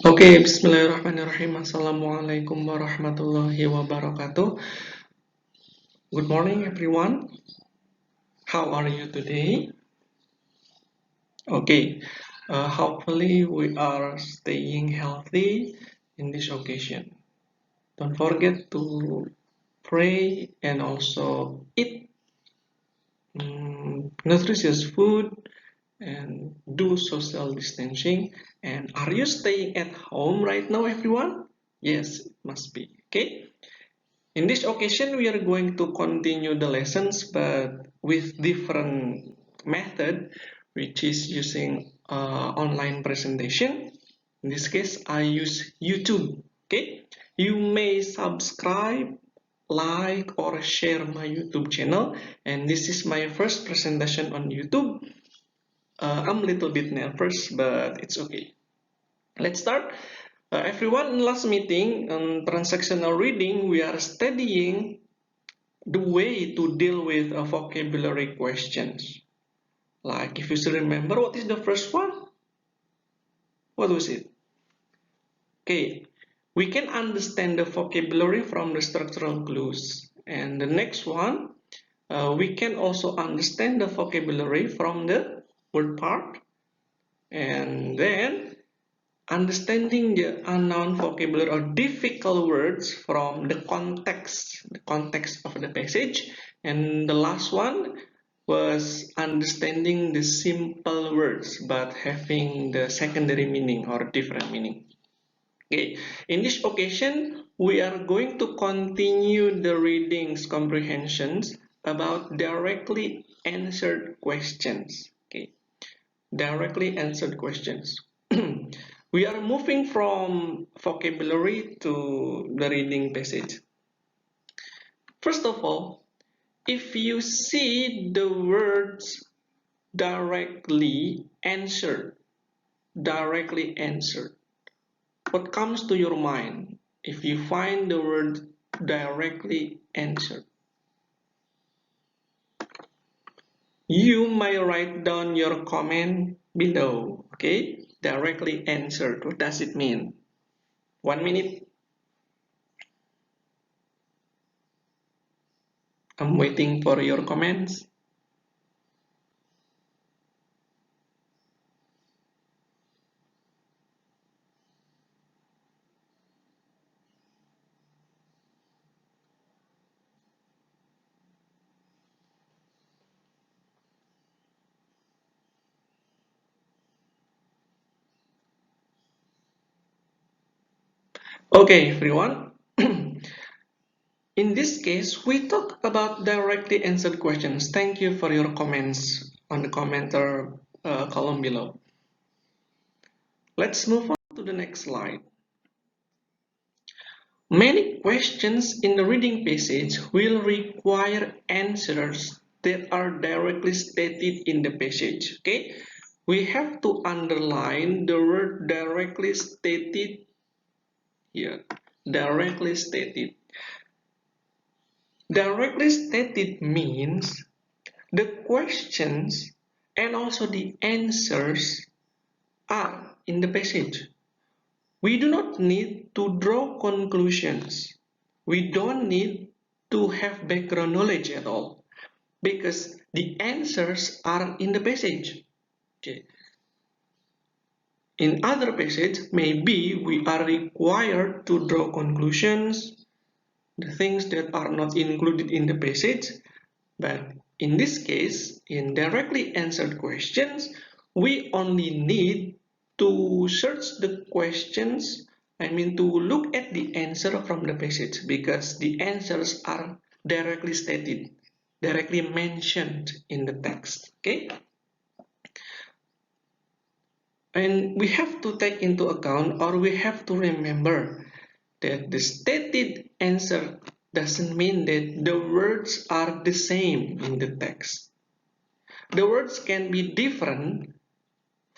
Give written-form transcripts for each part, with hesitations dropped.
Oke, bismillahirrahmanirrahim. Assalamualaikum warahmatullahi wabarakatuh. Good morning, everyone. How are you today? Okay, hopefully we are staying healthy in this occasion. Don't forget to pray and also eat nutritious food and do social distancing. And are you staying at home right now, everyone? Yes, it must be. Okay. In this occasion, we are going to continue the lessons, but with different method, which is using online presentation. In this case, I use YouTube. Okay, you may subscribe, like, or share my YouTube channel. And this is my first presentation on YouTube. I'm a little bit nervous, but it's okay. Let's start. Everyone, in last meeting on transactional reading, we are studying the way to deal with vocabulary questions. Like, if you still remember, what is the first one? What was it? Okay, we can understand the vocabulary from the structural clues. And the next one, we can also understand the vocabulary from the word part. And then, understanding the unknown vocabulary or difficult words from the context of the passage. And the last one was understanding the simple words but having the secondary meaning or different meaning. Okay, in this occasion, we are going to continue the readings comprehensions about directly answered questions. Okay, directly answered questions. We are moving from vocabulary to the reading passage. First of all, if you see the words directly answered, what comes to your mind if you find the word directly answered? You may write down your comment below. Okay, directly answered, what does it mean? 1 minute. I'm waiting for your comments. Okay, everyone. In this case, we talk about directly answered questions. Thank you for your comments on the commenter column below. Let's move on to the next slide. Many questions in the reading passage will require answers that are directly stated in the passage. Okay, we have to underline the word directly stated here. Directly stated. Directly stated means the questions and also the answers are in the passage. We do not need to draw conclusions. We don't need to have background knowledge at all because the answers are in the passage. Okay. In other passages, maybe we are required to draw conclusions, the things that are not included in the passage. But in this case, in directly answered questions, we only need to search the questions, to look at the answer from the passage because the answers are directly stated, directly mentioned in the text. Okay? And we have to take into account or we have to remember that the stated answer doesn't mean that the words are the same in the text. The words can be different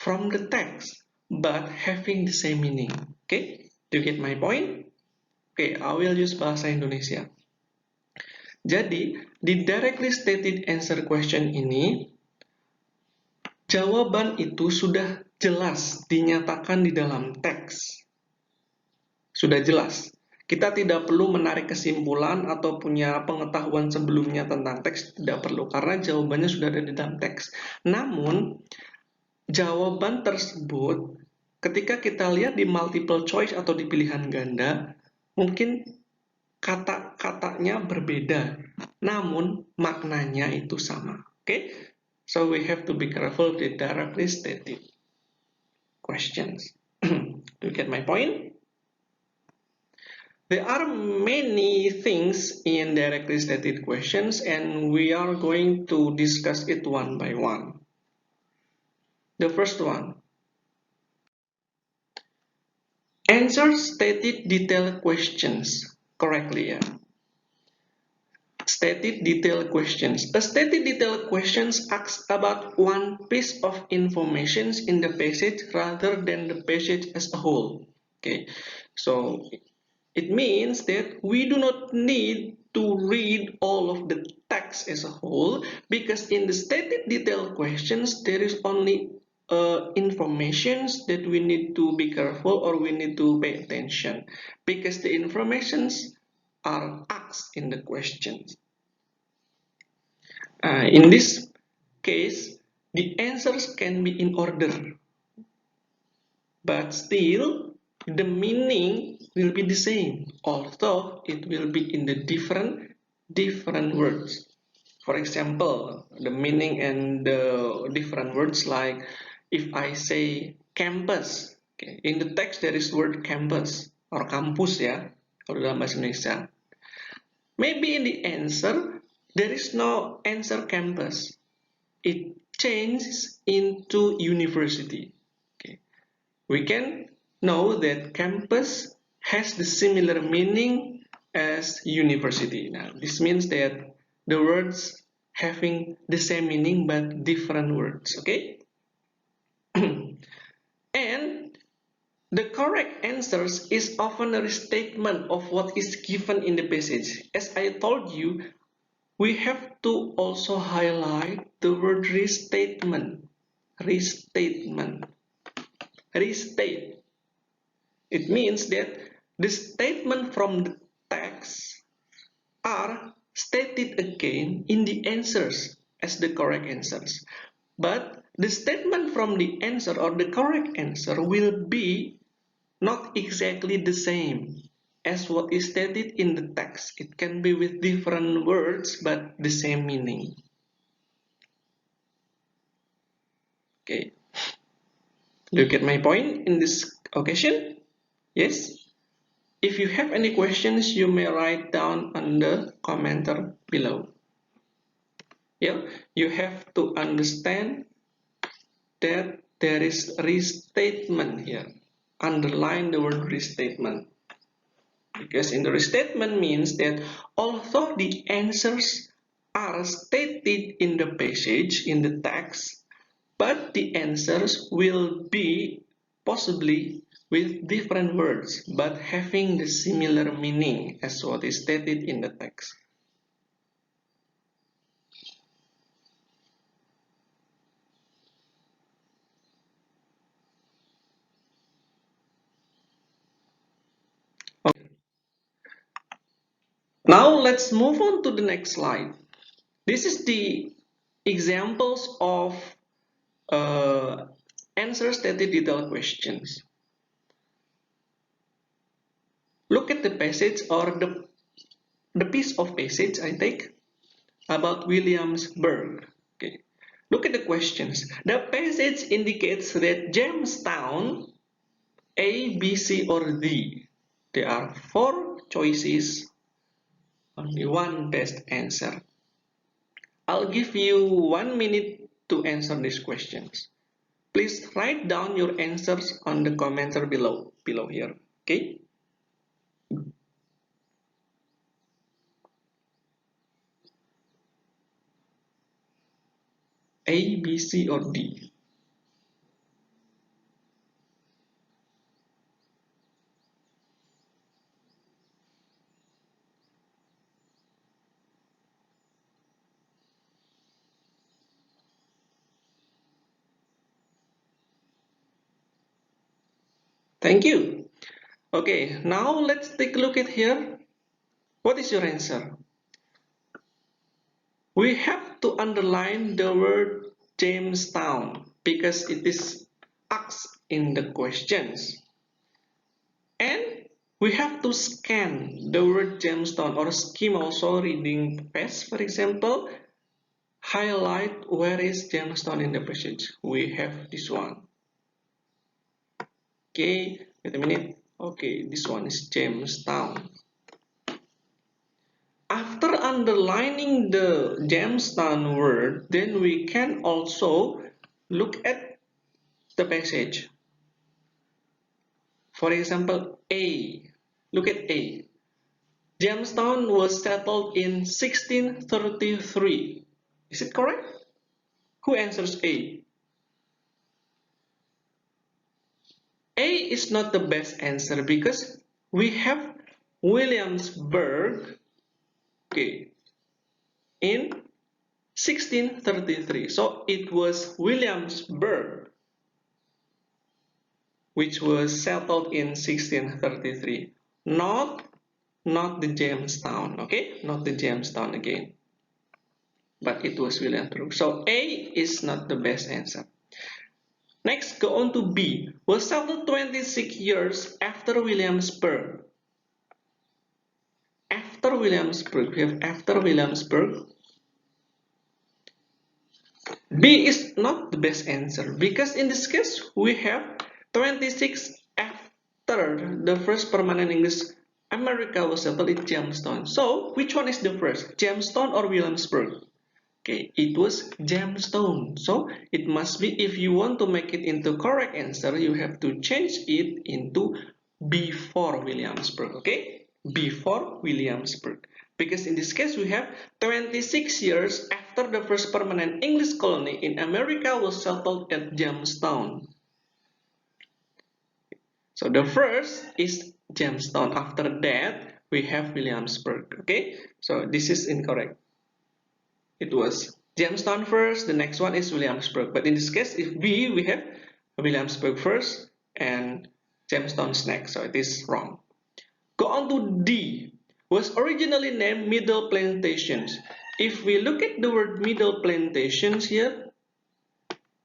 from the text, but having the same meaning. Okay, do you get my point? Okay, I will use bahasa Indonesia. Jadi, di directly stated answer question ini, jawaban itu sudah jelas dinyatakan di dalam teks. Sudah jelas. Kita tidak perlu menarik kesimpulan atau punya pengetahuan sebelumnya tentang teks, tidak perlu, karena jawabannya sudah ada di dalam teks. Namun, jawaban tersebut ketika kita lihat di multiple choice atau di pilihan ganda, mungkin kata-katanya berbeda, namun maknanya itu sama. Okay? So we have to be careful with directly stated questions. Do you get my point? There are many things in directly stated questions, and we are going to discuss it one by one. The first one, answer stated detailed questions correctly. Yeah. Stated detailed questions. A stated detailed questions asks about one piece of information in the passage rather than the passage as a whole. Okay, so it means that we do not need to read all of the text as a whole, because in the stated detailed questions there is only informations that we need to be careful or we need to pay attention, because the informations are asked in the questions. In this case, the answers can be in order, but still the meaning will be the same, although it will be in the different words. For example, the meaning and the different words, like if I say campus, okay, in the text there is word campus or kampus ya, kalau dalam bahasa Indonesia. Maybe in the answer there is no answer campus. It changes into university. Okay. We can know that campus has the similar meaning as university. Now, this means that the words having the same meaning but different words, okay? And the correct answers is often a restatement of what is given in the passage. As I told you, we have to also highlight the word restatement. Restatement. Restate. It means that the statement from the text are stated again in the answers as the correct answers. But the statement from the answer or the correct answer will be not exactly the same as what is stated in the text. It can be with different words but the same meaning. Okay. Do you get my point in this occasion? Yes? If you have any questions, you may write down on the commenter below. Yeah, you have to understand that there is restatement here. Underline the word restatement. Because in the restatement means that although the answers are stated in the passage, in the text, but the answers will be possibly with different words but having the similar meaning as what is stated in the text. Okay. Now let's move on to the next slide. This is the examples of answer stated detailed questions. Look at the passage or the piece of passage I take about Williamsburg. Okay. Look at the questions. The passage indicates that Jamestown, A, B, C, or D. There are 4 choices, only one best answer. I'll give you 1 minute to answer these questions. Please write down your answers on the commenter below here. Okay? A, B, C, or D. Thank you. Okay, now let's take a look at here. What is your answer? We have to underline the word Jamestown because it is asked in the questions. And we have to scan the word Jamestown or skim also reading past, for example. Highlight where is Jamestown in the passage. We have this one. Okay, wait a minute. Okay, this one is Jamestown. After underlining the Jamestown word, then we can also look at the passage. For example, A. Look at A. Jamestown was settled in 1633. Is it correct? Who answers A? A is not the best answer because we have Williamsburg, okay, in 1633. So it was Williamsburg which was settled in 1633, not the Jamestown, okay, not the Jamestown again, but it was Williamsburg. So A is not the best answer. Next, go on to B. Was settled 26 years after Williamsburg. After Williamsburg, we have after Williamsburg. B is not the best answer because in this case we have 26 after the first permanent English America was settled in Jamestown. So which one is the first, Jamestown or Williamsburg? Okay, it was Jamestown. So it must be, if you want to make it into correct answer, you have to change it into before Williamsburg. Okay, before Williamsburg. Because in this case we have 26 years after the first permanent English colony in America was settled at Jamestown. So the first is Jamestown. After that we have Williamsburg. Okay, so this is incorrect. It was Jamestown first, the next one is Williamsburg. But in this case, if B, we have Williamsburg first and Jamestown's next, so it is wrong. Go on to D. Was originally named Middle Plantations. If we look at the word Middle Plantations here,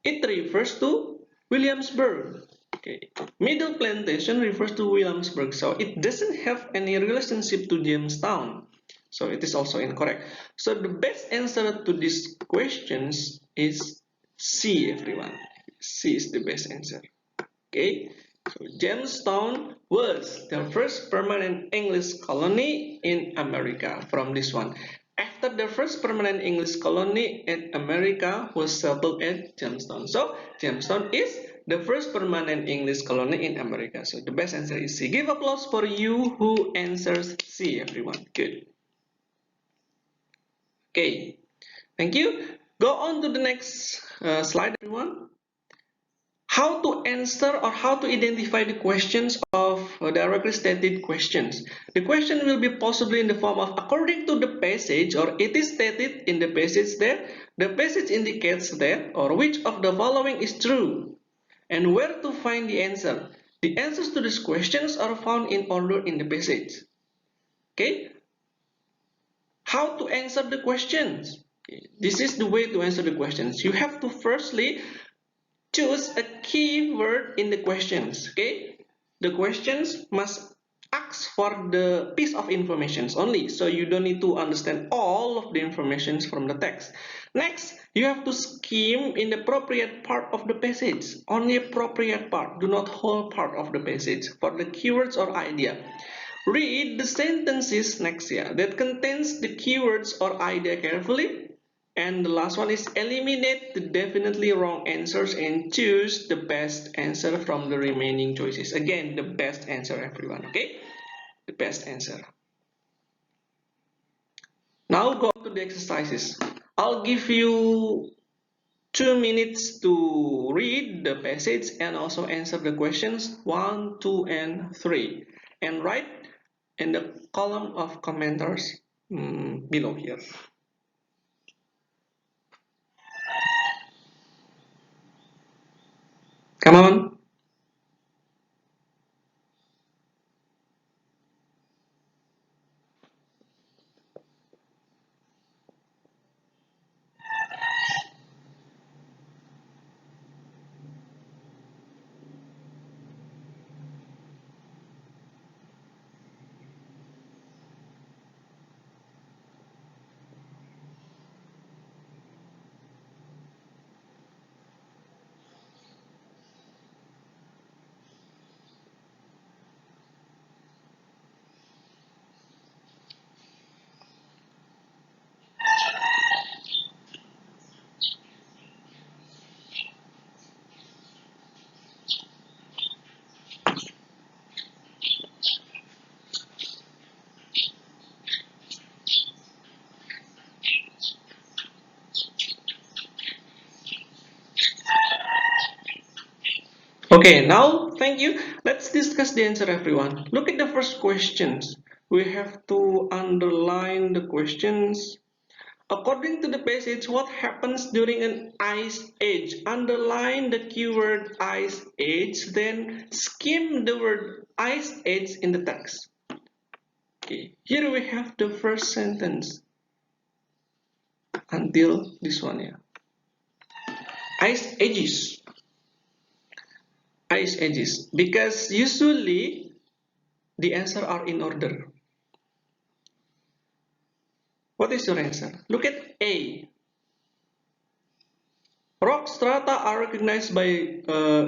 it refers to Williamsburg. Okay. Middle Plantation refers to Williamsburg, so it doesn't have any relationship to Jamestown. So it is also incorrect. So the best answer to these questions is C, everyone. C is the best answer. Okay. So Jamestown was the first permanent English colony in America from this one. After the first permanent English colony in America was settled at Jamestown. So Jamestown is the first permanent English colony in America. So the best answer is C. Give applause for you who answers C, everyone. Good. Okay, thank you. Go on to the next slide, everyone. How to answer or how to identify the questions of directly stated questions. The question will be possibly in the form of according to the passage, or it is stated in the passage that the passage indicates that, or which of the following is true, and where to find the answer. The answers to these questions are found in order in the passage. Okay, how to answer the questions? Okay. This is the way to answer the questions. You have to firstly choose a keyword in the questions. Okay, the questions must ask for the piece of information only, so you don't need to understand all of the information from the text. Next, you have to skim in the appropriate part of the passage, only appropriate part, do not whole part of the passage for the keywords or idea. Read the sentences next here that contains the keywords or idea carefully. And the last one is eliminate the definitely wrong answers and choose the best answer from the remaining choices. Again, the best answer, everyone, okay? The best answer. Now go to the exercises. I'll give you 2 minutes to read the passage and also answer the questions 1, 2, and 3. And write in the column of commenters below here. Come on. Okay, now thank you. Let's discuss the answer, everyone. Look at the first questions. We have to underline the questions. According to the passage, what happens during an ice age? Underline the keyword ice age, then skim the word ice age in the text. Okay, here we have the first sentence until this one here. Ice ages. Ice ages. Because usually the answer are in order. What is your answer? Look at A. Rock strata are recognized by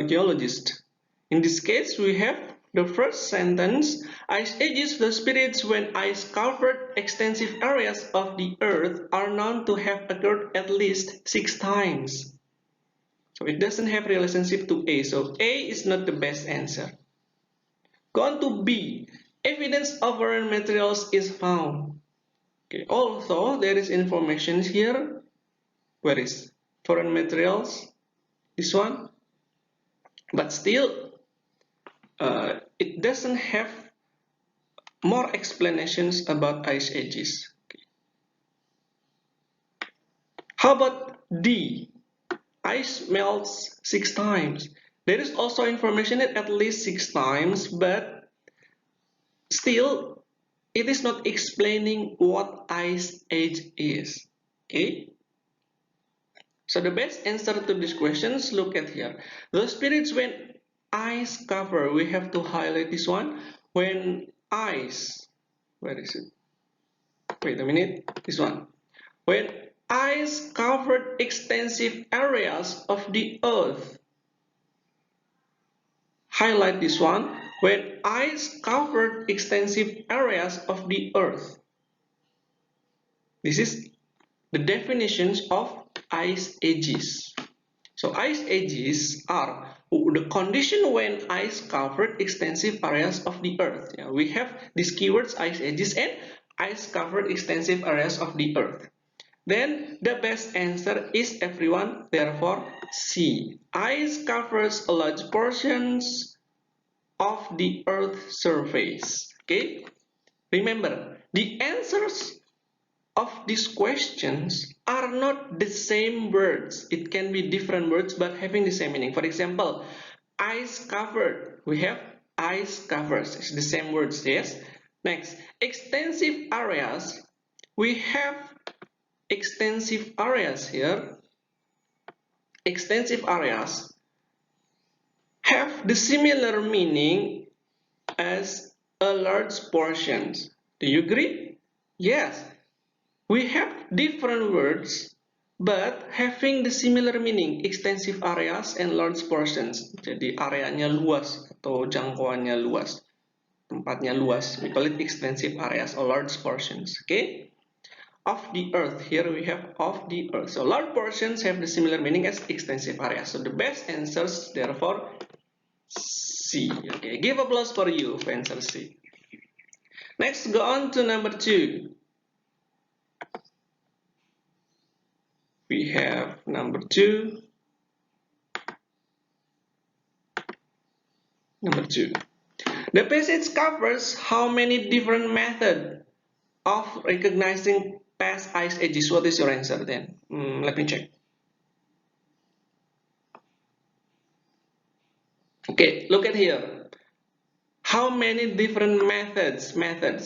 geologists. In this case, we have the first sentence. Ice ages, the periods when ice covered extensive areas of the earth are known to have occurred at least 6 times. So it doesn't have relationship to A. So A is not the best answer. Go on to B. Evidence of foreign materials is found. Okay. Also, there is information here. Where is foreign materials? This one. But still, it doesn't have more explanations about ice ages. Okay. How about D? Ice melts 6 times. There is also information at least 6 times, but still, it is not explaining what ice age is. Okay. So the best answer to these questions, look at here. Those periods when ice cover, we have to highlight this one. When ice, where is it? Wait a minute, this one. When ice covered extensive areas of the earth. Highlight this one. When ice covered extensive areas of the earth. This is the definitions of ice ages. So ice ages are the condition when ice covered extensive areas of the earth. Yeah, we have these keywords ice ages and ice covered extensive areas of the earth. Then the best answer is everyone, therefore C. Ice covers large portions of the earth's surface. Okay? Remember, the answers of these questions are not the same words. It can be different words but having the same meaning. For example, ice covered. We have ice covers. It's the same words, yes? Next, extensive areas. We have extensive areas here. Extensive areas have the similar meaning as a large portions. Do you agree? Yes. We have different words but having the similar meaning, extensive areas and large portions. Jadi areanya luas atau jangkauannya luas, tempatnya luas. We call it extensive areas or large portions. Okay? Of the earth, here we have of the earth. So large portions have the similar meaning as extensive areas. So the best answers, therefore, C. Okay, give applause for you for answer C. Next, go on to number 2. We have number 2. Number 2. The passage covers how many different methods of recognizing past ice ages? What is your answer then? Let me check. Okay, look at here. How many different methods?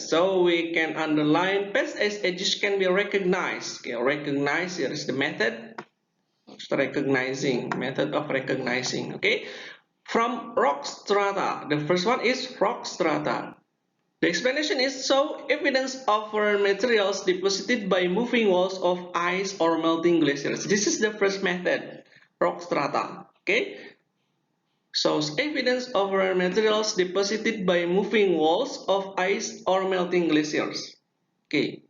So we can underline past ice ages can be recognized. Okay, recognize, here is the method. Recognizing, method of recognizing. Okay, from rock strata. The first one is rock strata. The explanation is so evidence of foreign materials deposited by moving walls of ice or melting glaciers. This is the first method, rock strata. Okay, shows evidence of foreign materials deposited by moving walls of ice or melting glaciers. Okay,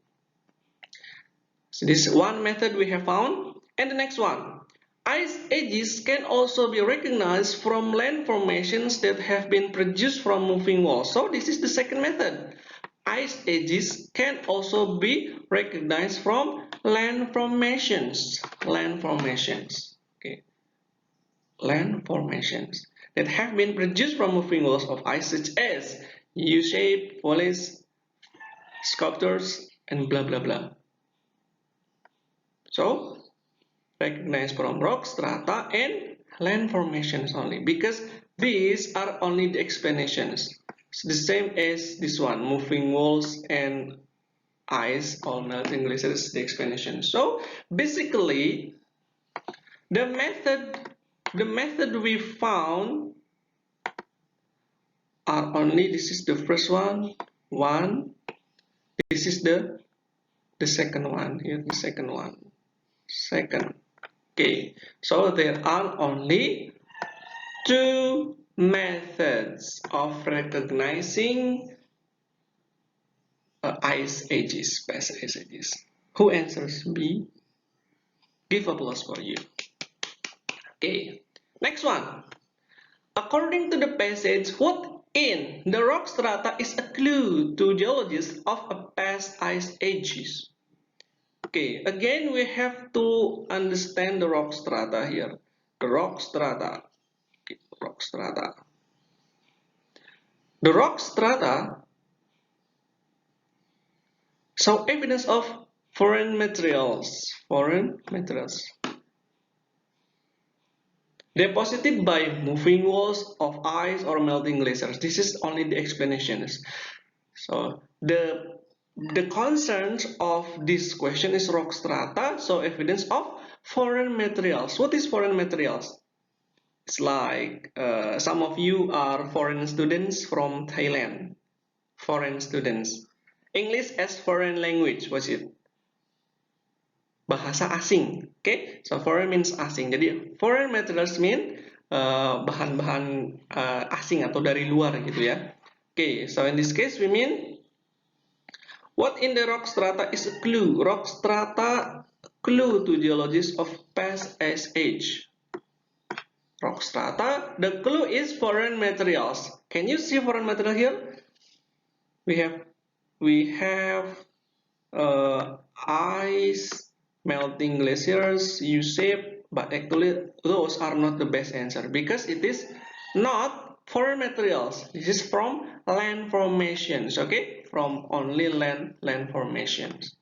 so this is one method we have found, and the next one. Ice ages can also be recognized from land formations that have been produced from moving walls. So this is the second method. Ice ages can also be recognized from land formations. Land formations. Okay. Land formations. that have been produced from moving walls of ice, such as U-shape, volleys, sculptures, and blah blah blah. So recognize from rock strata and land formations only, because these are only the explanations. It's the same as this one, moving walls and ice or melting glaciers, the explanation. So basically the method we found are only, this is the first one, this is the second one here, the second one, second. Okay, so there are only two methods of recognizing ice ages, past ice ages. Who answers B? Give applause for you. Okay, next one. According to the passage, what in the rock strata is a clue to geologists of a past ice ages? Okay, again we have to understand the rock strata here. The rock strata. Okay, rock strata. The rock strata show evidence of foreign materials. Deposited by moving walls of ice or melting glaciers. This is only the explanations. So the concerns of this question is rock strata, so evidence of foreign materials. What is foreign materials? It's like some of you are foreign students from Thailand. Foreign students. English as foreign language, what's it? Bahasa asing. Okay, so foreign means asing. Jadi foreign materials mean bahan-bahan asing atau dari luar gitu ya. Okay, so in this case we mean what in the rock strata is a clue. Rock strata clue to geologists of past ice age. Rock strata, the clue is foreign materials. Can you see foreign material here? We have ice, melting glaciers, U-shape, but actually those are not the best answer because it is not foreign materials. This is from land formations, okay? From only land formations.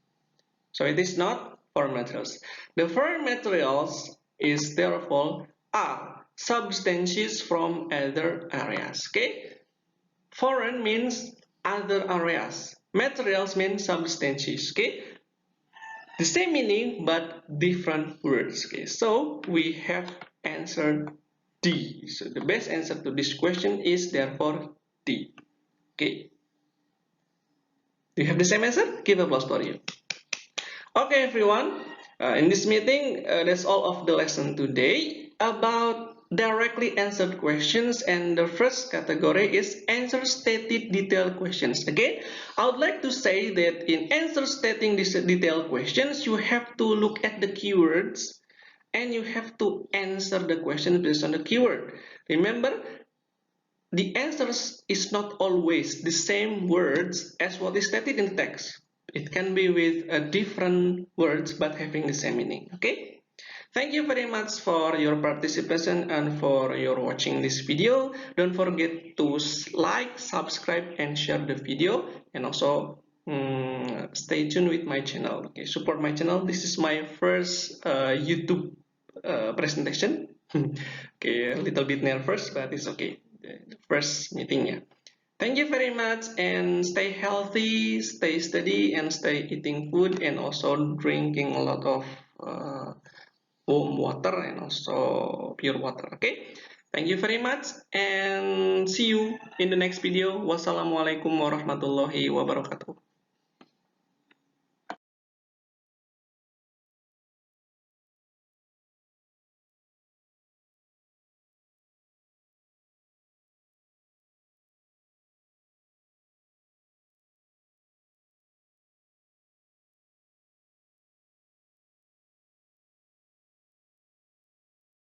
So it is not foreign materials. The foreign materials is therefore are substances from other areas, okay? Foreign means other areas. Materials mean substances, okay? The same meaning but different words. Okay, so we have answered D. So the best answer to this question is therefore D. Okay. Do you have the same answer? Give applause for you. Okay, everyone. In this meeting, that's all of the lesson today about directly answered questions, and the first category is answer stated detailed questions. Again, I would like to say that in answer stating these detailed questions, you have to look at the keywords and you have to answer the question based on the keyword. Remember, the answers is not always the same words as what is stated in the text. It can be with different words but having the same meaning. Okay? Thank you very much for your participation and for your watching this video. Don't forget to like, subscribe, and share the video, and also stay tuned with my channel. Okay, support my channel. This is my first YouTube presentation. Okay, a little bit nervous, but it's okay. The first meeting, yeah. Thank you very much, and stay healthy, stay steady, and stay eating food, and also drinking a lot of warm water and also pure water. Okay, thank you very much, and see you in the next video. Wassalamualaikum warahmatullahi wabarakatuh.